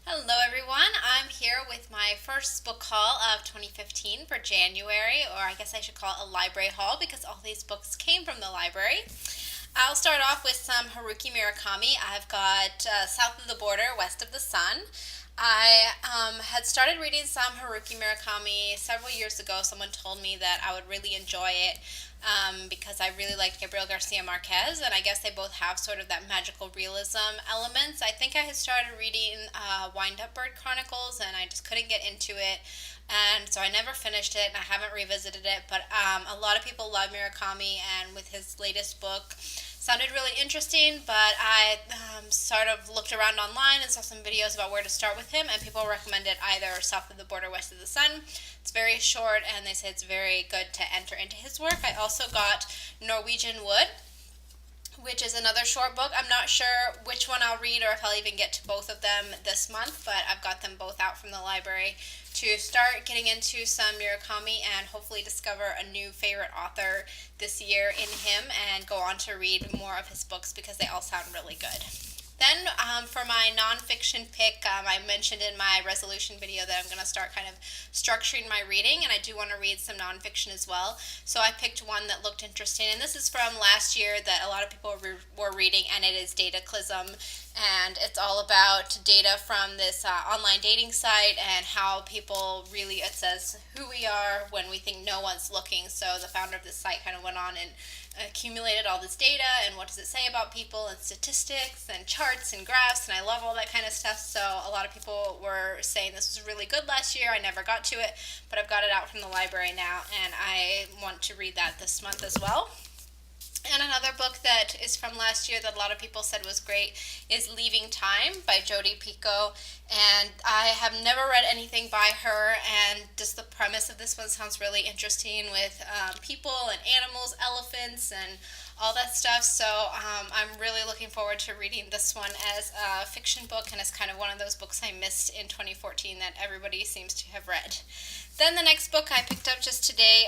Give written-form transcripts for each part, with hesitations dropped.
Hello, everyone. I'm here with my first book haul of 2015 for January, or I guess I should call it a library haul because all these books came from the library. I'll start off with some Haruki Murakami. I've got South of the Border, West of the Sun. I had started reading some Haruki Murakami several years ago. Someone told me that I would really enjoy it because I really liked Gabriel Garcia Marquez, and I guess they both have sort of that magical realism elements. I think I had started reading Wind Up Bird Chronicles, and I just couldn't get into it. And so I never finished it, and I haven't revisited it. But a lot of people love Murakami, and with his latest book, sounded really interesting. But I sort of looked around online and saw some videos about where to start with him, and people recommended either South of the Border, West of the Sun. It's very short, and they say it's very good to enter into his work. I also got Norwegian Wood, which is another short book. I'm not sure which one I'll read or if I'll even get to both of them this month, but I've got them both out from the library to start getting into some Murakami and hopefully discover a new favorite author this year in him and go on to read more of his books because they all sound really good. Then for my nonfiction pick, I mentioned in my resolution video that I'm going to start kind of structuring my reading, and I do want to read some nonfiction as well. So I picked one that looked interesting, and this is from last year that a lot of people were reading, and it is Datakism, and it's all about data from this online dating site and how people really, it says who we are when we think no one's looking. So the founder of this site kind of went on and accumulated all this data and what does it say about people and statistics and charts and graphs, and I love all that kind of stuff. So a lot of people were saying this was really good last year. I never got to it, but I've got it out from the library now, and I want to read that this month as well. And another book that is from last year that a lot of people said was great is Leaving Time by Jodi Picoult. And I have never read anything by her, and just the premise of this one sounds really interesting with people and animals, elephants, and all that stuff. So I'm really looking forward to reading this one as a fiction book, and it's kind of one of those books I missed in 2014 that everybody seems to have read. Then the next book I picked up just today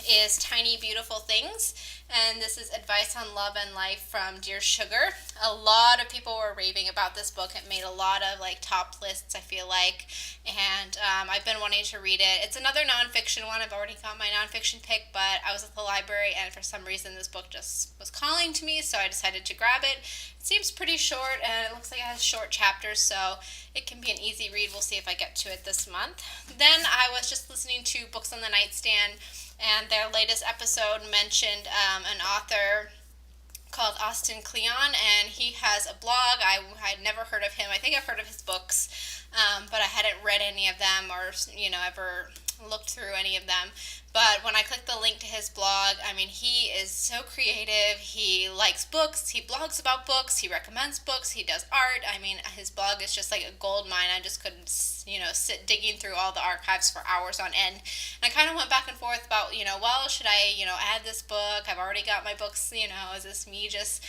is Tiny Beautiful Things, and this is Advice on Love and Life from Dear Sugar. A lot of people were raving about this book. It made a lot of top lists, I feel like, and I've been wanting to read it. It's another nonfiction one. I've already got my nonfiction pick, but I was at the library, and for some reason this book just was calling to me, so I decided to grab it. It seems pretty short, and it looks like it has short chapters, so it can be an easy read. We'll see if I get to it this month. Then I was just listening to Books on the Nightstand, and their latest episode mentioned an author called Austin Kleon, and he has a blog. I had never heard of him. I think I've heard of his books, but I hadn't read any of them or ever looked through any of them. But when I clicked the link to his blog, I mean, he is so creative. He likes books. He blogs about books. He recommends books. He does art. I mean, his blog is just like a gold mine. I just couldn't, sit digging through all the archives for hours on end. And I kind of went back and forth about, well, should I, add this book? I've already got my books, is this me just,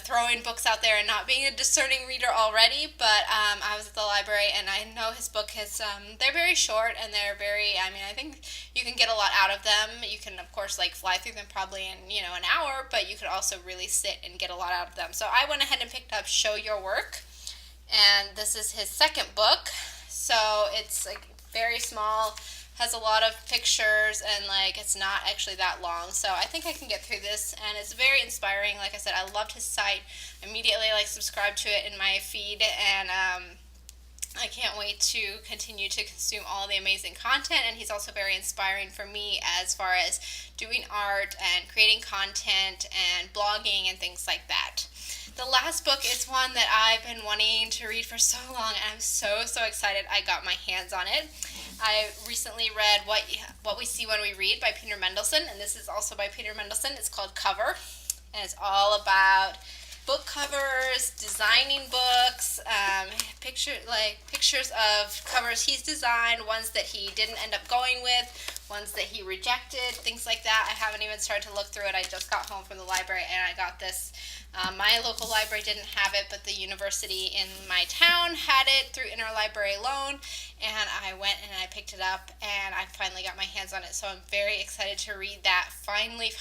throwing books out there and not being a discerning reader already? But I was at the library, and I know his book is, they're very short, and they're very, I think you can get a lot out of them. You can, of course, fly through them probably in, an hour, but you could also really sit and get a lot out of them. So I went ahead and picked up Show Your Work, and this is his second book. So it's very small, has a lot of pictures, and it's not actually that long. So I think I can get through this, and it's very inspiring. Like I said, I loved his site. Immediately subscribed to it in my feed, and I can't wait to continue to consume all the amazing content, and he's also very inspiring for me as far as doing art and creating content and blogging and things like that. The last book is one that I've been wanting to read for so long, and I'm so excited I got my hands on it. I recently read What We See When We Read by Peter Mendelsohn, and this is also by Peter Mendelsohn. It's called Cover, and it's all about book covers, designing books, pictures of covers he's designed, ones that he didn't end up going with, ones that he rejected, things like that. I haven't even started to look through it. I just got home from the library, and I got this. My local library didn't have it, but the university in my town had it through interlibrary loan, and I went and I picked it up, and I finally got my hands on it, so I'm very excited to read that. Finally.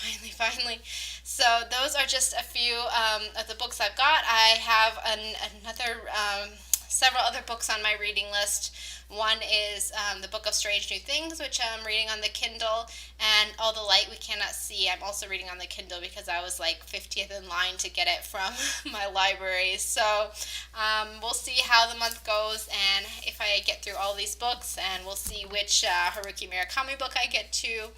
So those are just a few of the books I've got. I have another several other books on my reading list. One is the Book of Strange New Things, which I'm reading on the Kindle, and All the Light We Cannot See. I'm also reading on the Kindle because I was like 50th in line to get it from my library. So we'll see how the month goes and if I get through all these books, and we'll see which Haruki Murakami book I get to.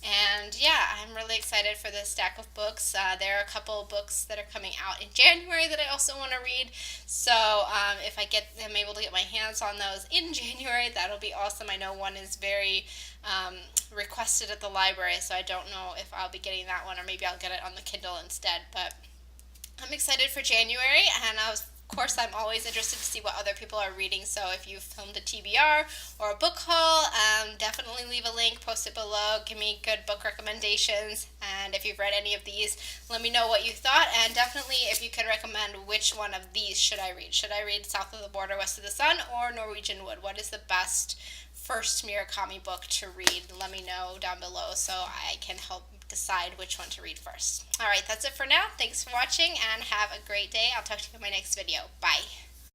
And yeah, I'm really excited for this stack of books. There are a couple books that are coming out in January that I also want to read. So if I'm able to get my hands on those in January, that'll be awesome. I know one is very requested at the library, so I don't know if I'll be getting that one, or maybe I'll get it on the Kindle instead. But I'm excited for January, and of course, I'm always interested to see what other people are reading. So if you've filmed a TBR or a book haul, definitely leave a link, post it below, give me good book recommendations. And if you've read any of these, let me know what you thought. And definitely, if you can recommend which one of these should I read. Should I read South of the Border, West of the Sun, or Norwegian Wood? What is the best first Murakami book to read? Let me know down below so I can help decide which one to read first. Alright, that's it for now. Thanks for watching and have a great day. I'll talk to you in my next video. Bye.